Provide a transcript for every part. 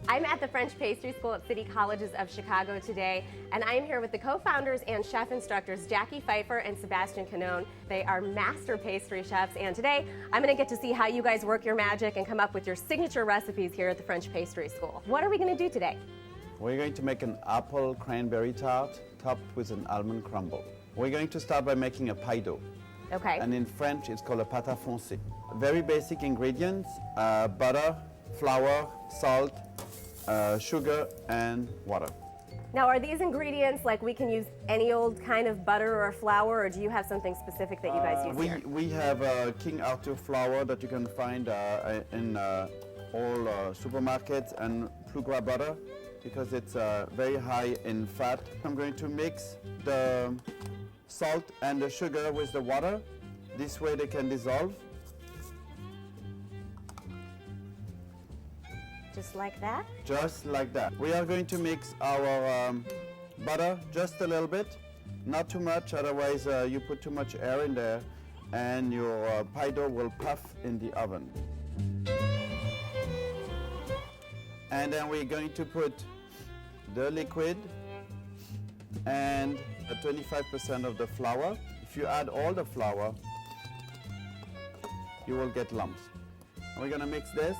I'm at the French Pastry School at City Colleges of Chicago today, and I am here with the co-founders and chef instructors Jacquy Pfeiffer and Sébastien Canonne. They are master pastry chefs, and today I'm going to get to see how you guys work your magic and come up with your signature recipes here at the French Pastry School. What are we going to do today? We're going to make an apple cranberry tart topped with an almond crumble. We're going to start by making a pie dough. Okay. And in French, it's called a pâte à foncé. Very basic ingredients, butter, flour, salt, sugar, and water. Now, are these ingredients like we can use any old kind of butter or flour, or do you have something specific that you guys use here? We have King Arthur flour that you can find in all supermarkets, and Plugrá butter because it's very high in fat. I'm going to mix the salt and the sugar with the water. This way they can dissolve. Just like that? Just like that. We are going to mix our butter just a little bit, not too much, otherwise you put too much air in there and your pie dough will puff in the oven. And then we're going to put the liquid and 25% of the flour. If you add all the flour, you will get lumps. We're going to mix this.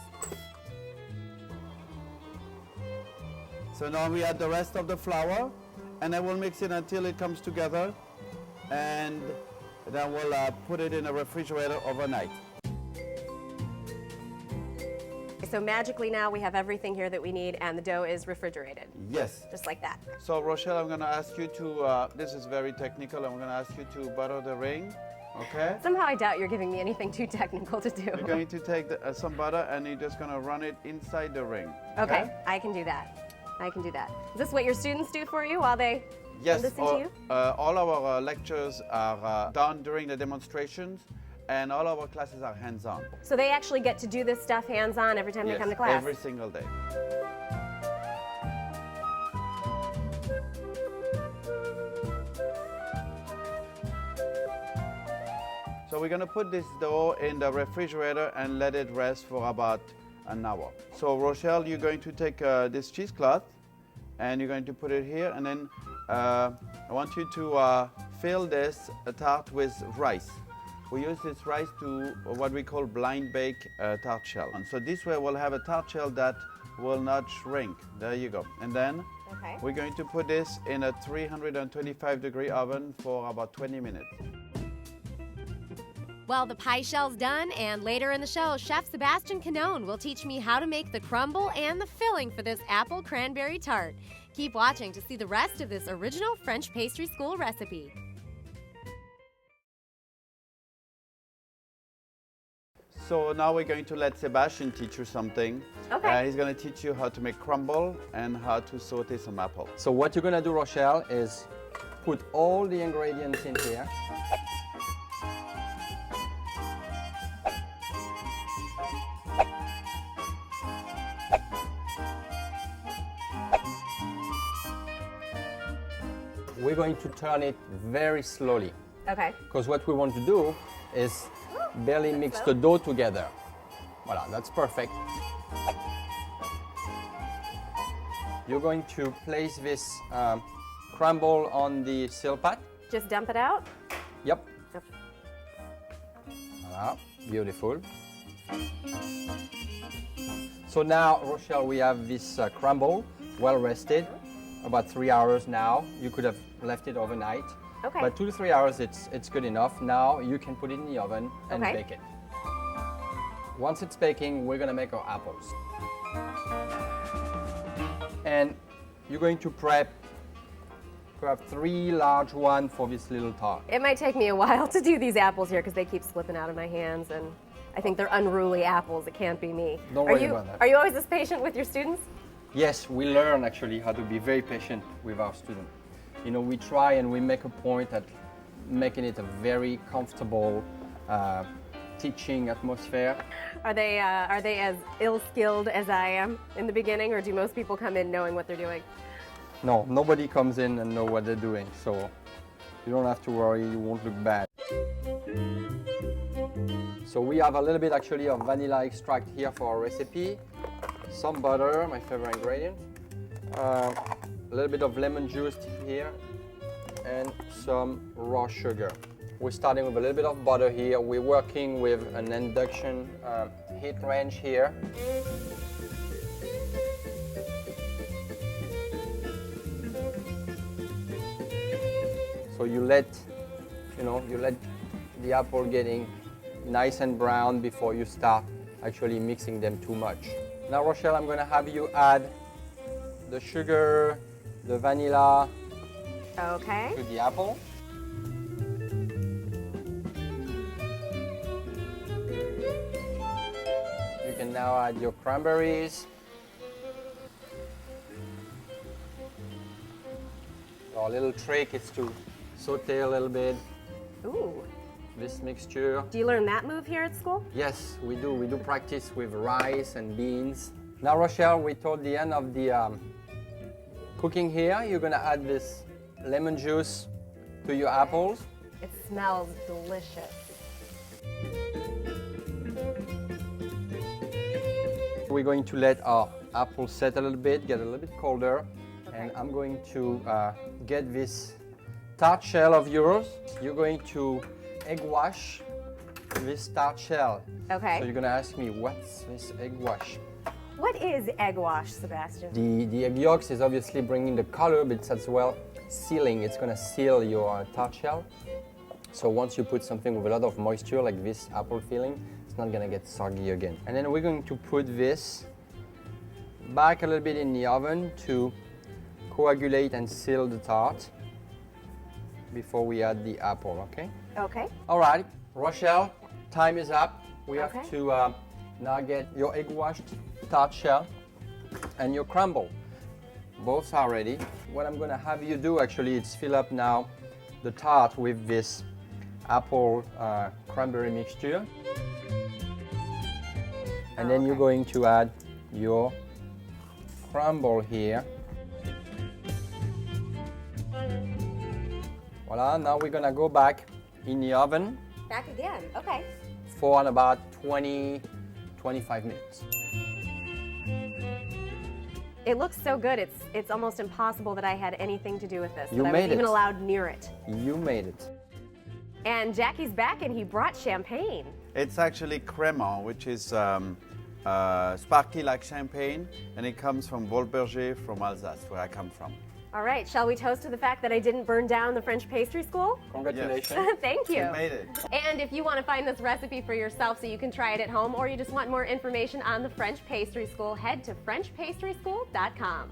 So now we add the rest of the flour, and then we'll mix it until it comes together, and then we'll put it in a refrigerator overnight. So magically now we have everything here that we need, and the dough is refrigerated. Yes. Just like that. So Rochelle, I'm going to ask you to, this is very technical, I'm going to ask you to butter the ring, okay? Somehow I doubt you're giving me anything too technical to do. You're going to take some butter and you're just going to run it inside the ring. Okay, I can do that. I can do that. Is this what your students do for you while they listen to you? All our lectures are done during the demonstrations, and all our classes are hands-on. So they actually get to do this stuff hands-on every time they come to class? Every single day. So we're going to put this dough in the refrigerator and let it rest for about an hour. So Rochelle, you're going to take this cheesecloth and you're going to put it here, and then I want you to fill this tart with rice. We use this rice to what we call blind bake tart shell. And so this way we'll have a tart shell that will not shrink. There you go. And then we're going to put this in a 325-degree oven for about 20 minutes. Well, the pie shell's done, and later in the show, Chef Sébastien Canonne will teach me how to make the crumble and the filling for this apple cranberry tart. Keep watching to see the rest of this original French Pastry School recipe. So now we're going to let Sébastien teach you something. Okay. He's going to teach you how to make crumble and how to saute some apple. So what you're going to do, Rochelle, is put all the ingredients in here. We're going to turn it very slowly. Okay. Because what we want to do is barely mix the dough together. Voila, that's perfect. You're going to place this crumble on the silpat. Just dump it out? Yep. Voila, beautiful. So now, Rochelle, we have this crumble, well rested, about 3 hours now. You could have left it overnight. Okay. But 2 to 3 hours, it's good enough. Now you can put it in the oven and bake it. Once it's baking, we're gonna make our apples. And you're going to prep perhaps 3 large ones for this little tart. It might take me a while to do these apples here because they keep slipping out of my hands, and I think they're unruly apples. It can't be me. Don't worry about that. Are you always this patient with your students? Yes, we learn actually how to be very patient with our students. You know, we try and we make a point at making it a very comfortable teaching atmosphere. Are they as ill-skilled as I am in the beginning, or do most people come in knowing what they're doing? No, nobody comes in and know what they're doing, so you don't have to worry, you won't look bad. So we have a little bit actually of vanilla extract here for our recipe. some butter, my favorite ingredient, a little bit of lemon juice here, and some raw sugar. We're starting with a little bit of butter here. We're working with an induction heat range here. So you let the apple getting nice and brown before you start actually mixing them too much. Now, Rochelle, I'm going to have you add the sugar, the vanilla Okay. to the apple. You can now add your cranberries. Our little trick is to saute a little bit Ooh. this mixture. Do you learn that move here at school? Yes, we do. We do practice with rice and beans. Now, Rochelle, we're toward the end of the cooking here. You're gonna add this lemon juice to your apples. It smells delicious. We're going to let our apples set a little bit, get a little bit colder, and I'm going to get this tart shell of yours. You're going to egg wash this tart shell. Okay. So you're gonna ask me, what's this egg wash? What is egg wash, Sebastian? The egg yolks is obviously bringing the color, but it's as well sealing. It's gonna seal your tart shell. So once you put something with a lot of moisture, like this apple filling, it's not gonna get soggy again. And then we're going to put this back a little bit in the oven to coagulate and seal the tart before we add the apple, okay? Okay. All right, Rochelle, time is up. We have Okay. to now get your egg washed tart shell and your crumble. Both are ready. What I'm gonna have you do actually is fill up now the tart with this apple cranberry mixture. And then you're going to add your crumble here. Voila, now we're gonna go back in the oven Back again. Okay. for about 20-25 minutes. It looks so good. It's almost impossible that I had anything to do with this. You that I made was even it. allowed near it. You made it. And Jacky's back, and he brought champagne. It's actually Crément, which is sparkly like champagne, and it comes from Wolfberger from Alsace, where I come from. All right, shall we toast to the fact that I didn't burn down the French Pastry School? Congratulations. Thank you. You made it. And if you want to find this recipe for yourself so you can try it at home, or you just want more information on the French Pastry School, head to FrenchPastrySchool.com.